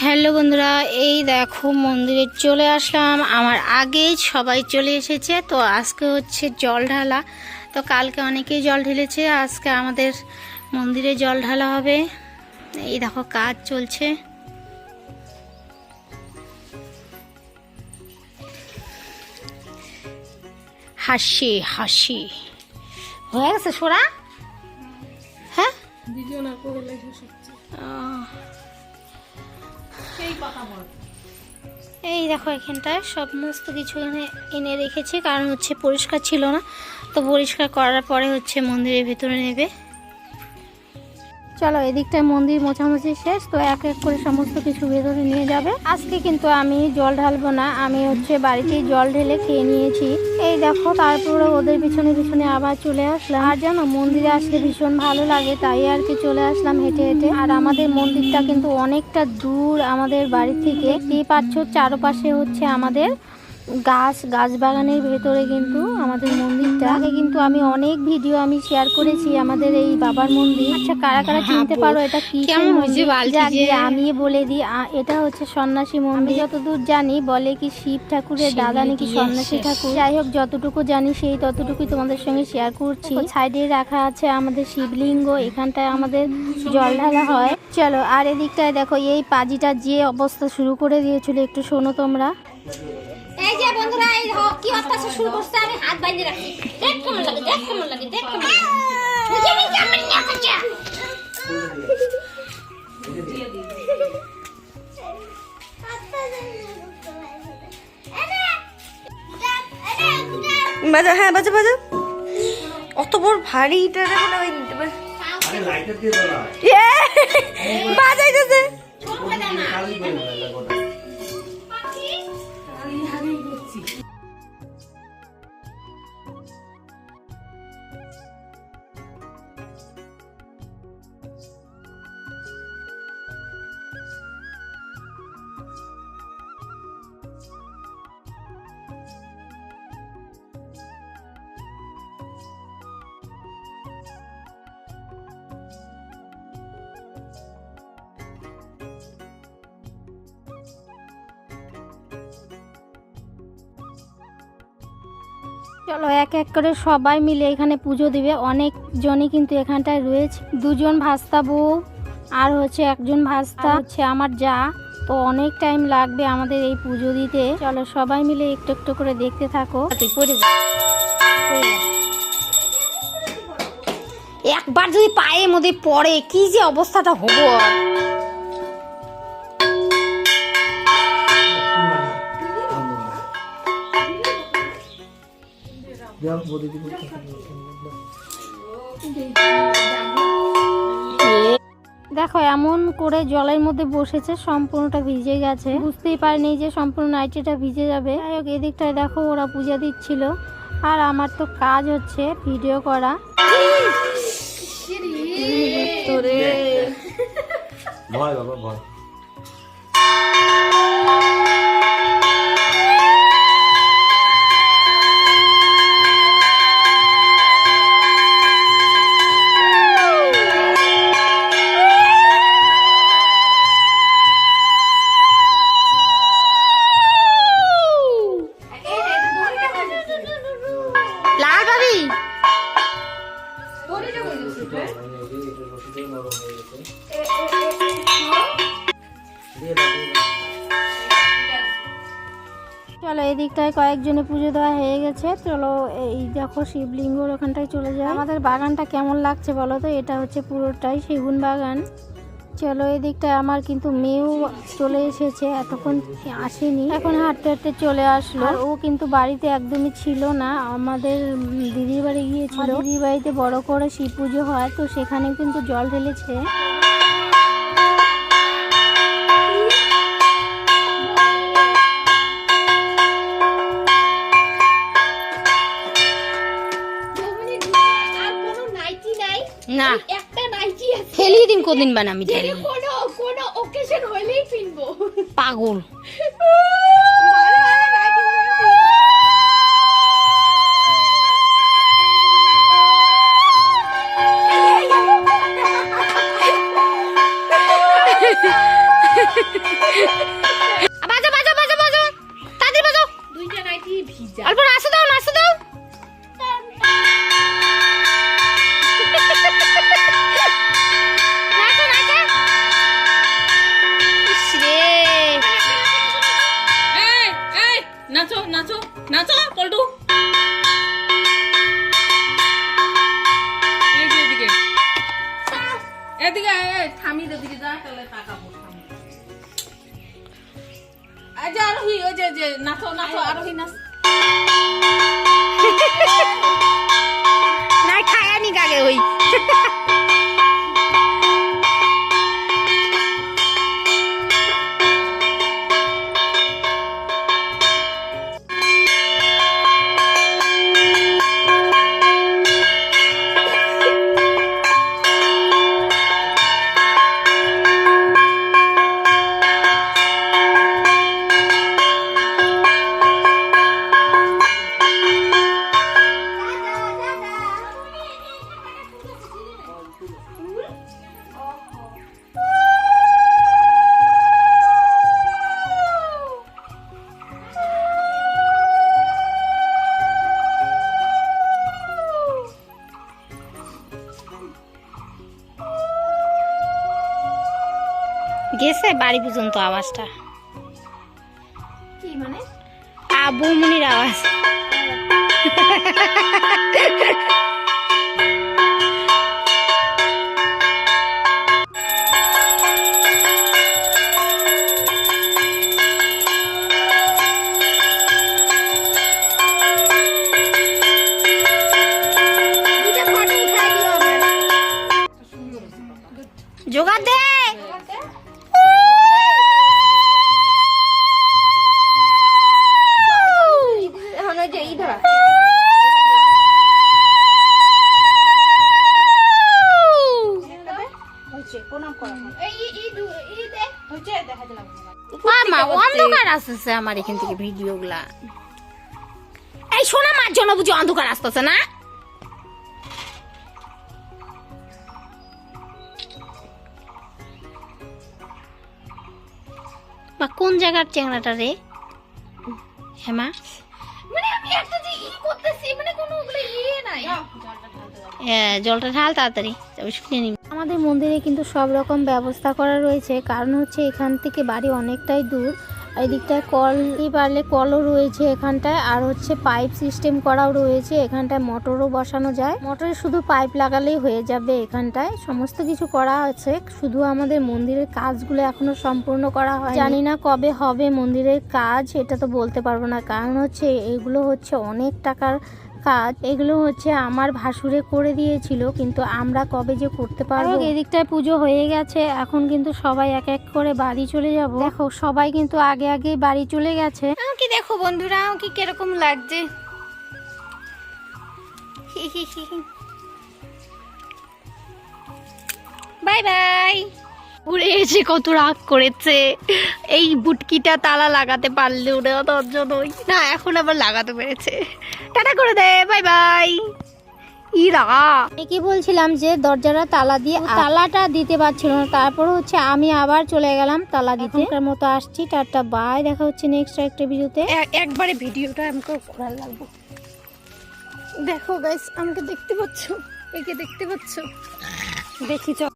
Hello বন্ধুরা, এই দেখো মন্দিরে চলে আসলাম। আমার আগে সবাই চলে এসেছে। তো আজকে হচ্ছে জল ঢালা। তো কালকে অনেকেই জল ঢেলেছে, আজকে আমাদের মন্দিরে জল ঢালা হবে। এই দেখো কাজ চলছে। হাসি হাসি হয়ে গেছে সোরা। হ্যাঁ এই দেখো এখানটায় সমস্ত কিছু এনে রেখেছি, কারণ হচ্ছে পরিষ্কার ছিল না। তো পরিষ্কার করার পরে হচ্ছে মন্দিরের ভিতরে নেবে। চলো, এদিকটায় মন্দির মোছামুছি শেষ। তো এক এক করে সমস্ত কিছু ভেতরে নিয়ে যাবে। আজকে কিন্তু আমি জল ঢালবো না, আমি হচ্ছে বাড়িতেই জল ঢেলে খেয়ে নিয়েছি। এই দেখো, তারপরে ওদের পিছনে পিছনে আবার চলে আসলাম। আর জানো, মন্দিরে আসলে ভীষণ ভালো লাগে, তাই আর কি চলে আসলাম হেঁটে হেঁটে। আর আমাদের মন্দিরটা কিন্তু অনেকটা দূর আমাদের বাড়ি থেকে। দেখতেই পাচ্ছ চারপাশে হচ্ছে আমাদের গাছ বাগানের ভেতরে কিন্তু আমাদের মন্দিরটা। আগে কিন্তু আমি অনেক ভিডিও শেয়ার করেছি আমাদের এই বাবার মন্দির। আচ্ছা, কারা কারা চিনতে পারো এটা কি মন্দির? আমি বলে দিই, এটা হচ্ছে সন্ন্যাসী মন্দির। যতদূর জানি বলে কি শিব ঠাকুরের দাদা নাকি সন্ন্যাসী ঠাকুর। যাই হোক, যতটুকু জানি সেই ততটুকুই তোমাদের সঙ্গে শেয়ার করছি। সাইডে রাখা আছে আমাদের শিবলিঙ্গ, এখানটায় আমাদের জল ঢালা হয়। চলো, আর এদিকটায় দেখো এই পাজিটা যে অবস্থা শুরু করে দিয়েছিল, একটু শোনো তোমরা। এই যে বন্ধুরা, এই কি অত্যাচার শুরু করছে, আমি হাত বাইন্ধে রাখছি। দেখ কেমন লাগে, দেখ কেমন লাগে, দেখ কেমন লাগে। বুঝে নি কেমন না কাঁচা। বাজা, হ্যাঁ বাজা বাজা। অত বড় ভারী এটা রে, মানে ওই আরে লাইটার দিয়ে দাও। বাজাইতেছে। ছোট করে দাও না। চলো, এক এক করে সবাই মিলে এখানে পুজো দিবে। অনেক জনই কিন্তু এখানটায় রয়েছে। দুজন ভাস্তা বউ আর হচ্ছে একজন ভাস্তা হচ্ছে আমার যা। তো অনেক টাইম লাগবে আমাদের এই পুজো দিতে। চলো, সবাই মিলে একটু একটু করে দেখতে থাকো। একবার যদি পায়ের মধ্যে পড়ে কি যে অবস্থাটা হবো। দেখো এমন করে জলের মধ্যে বসেছে, সম্পূর্ণটা ভিজে গেছে। বুঝতেই পারিনি যে সম্পূর্ণ নাইটিটা ভিজে যাবে। যাই হোক, এদিকটায় দেখো ওরা পূজা দিচ্ছিল, আর আমার তো কাজ হচ্ছে ভিডিও করা। ভয় বাবা ভয়। চলো, এদিকটায় কয়েকজনে পুজো দেওয়া হয়ে গেছে। চলো, এই দেখো শিবলিঙ্গর ওখানটায় চলে যায়। আমাদের বাগানটা কেমন লাগছে বলো তো? এটা হচ্ছে পুরোটাই সেগুন বাগান। চলো, এদিকটায় আমার কিন্তু মেয়েও চলে এসেছে, এতক্ষণ আসেনি, এখন হাঁটতে হাঁটতে চলে আসলো। আর ও কিন্তু বাড়িতে একদমই ছিল না, আমাদের দিদির বাড়ি গিয়েছিল। দিদির বাড়িতে বড় করে শিব পুজো হয়, তো সেখানে কিন্তু জল ঢেলেছে। না, একটা নাইটি আছে, ফেলিয়ে দিন কোদিন বানামি ঢেলে। কোনো ওকেশন হইলেই কিনবো। পাগল। নাচো নাচো পল্টু এই যে এদিকে এদিকে থামি এদিকে যা তাহলে তাকাবো আচ্ছা আরোহী ওই যে নাচো নাচো আরোহী নাচ না খায়ানি কাগে ওই গেছে বাড়ি পর্যন্ত আওয়াজটা কি মানে বৌমনির আওয়াজ জোগাড় দে অন্ধকার আসতেছে আমার এখান থেকে ভিডিও গুলা এই শোনা মার জন্য বুঝি অন্ধকার আসতেছে না বা কোন জায়গার চ্যাংড়াটা রে হেমা মানে আমি একটা যে করতেছি মানে কোনো ওগুলো নাই জলটা ঢাল তাড়াতাড়ি শুনে নি আমাদের মন্দিরে কিন্তু সব রকম ব্যবস্থা করা রয়েছে কারণ হচ্ছে এখান থেকে বাড়ি অনেকটাই দূর এই দিকটায় কল পারলে কলও রয়েছে এখানটায় আর হচ্ছে পাইপ সিস্টেম করাও রয়েছে এখানটায় মোটরও বসানো যায় মোটরে শুধু পাইপ লাগালেই হয়ে যাবে এখানটায় সমস্ত কিছু করা আছে শুধু আমাদের মন্দিরের কাজগুলো এখনো সম্পূর্ণ করা হয় জানি না কবে হবে মন্দিরের কাজ এটা তো বলতে পারবো না কারণ হচ্ছে এগুলো হচ্ছে অনেক টাকার কাজ এগুলো হচ্ছে আমার ভাসুরে করে দিয়েছিল কিন্তু আমরা কবে যে করতে পারবো এদিকটায় পুজো হয়ে গেছে এখন কিন্তু সবাই এক এক করে বাড়ি চলে যাব দেখো সবাই কিন্তু আগে আগে বাড়ি চলে গেছে কি দেখো বন্ধুরা আমাকে কিরকম লাগছে বাই বাই উড়ে এসে কত রাগ করেছে এই বুটকিটা তালা লাগাতে পারলে ওরা তোর জন্যই না এখন আবার লাগাতে পেরেছে টাটা করে দে বাই বাই ইরা কি বলছিলাম যে দরজাটা তালা দিয়ে তালাটা দিতে পারছিল না তারপর হচ্ছে আমি আবার চলে গেলাম তালা দিতে তার মতো আসছি টাটা বাই দেখা হচ্ছে নেক্সট একটা ভিডিওতে একবারে ভিডিওটা আমাকে করার লাগবে দেখো গাইস আমাকে দেখতে পাচ্ছ একে দেখতে পাচ্ছ দেখি চল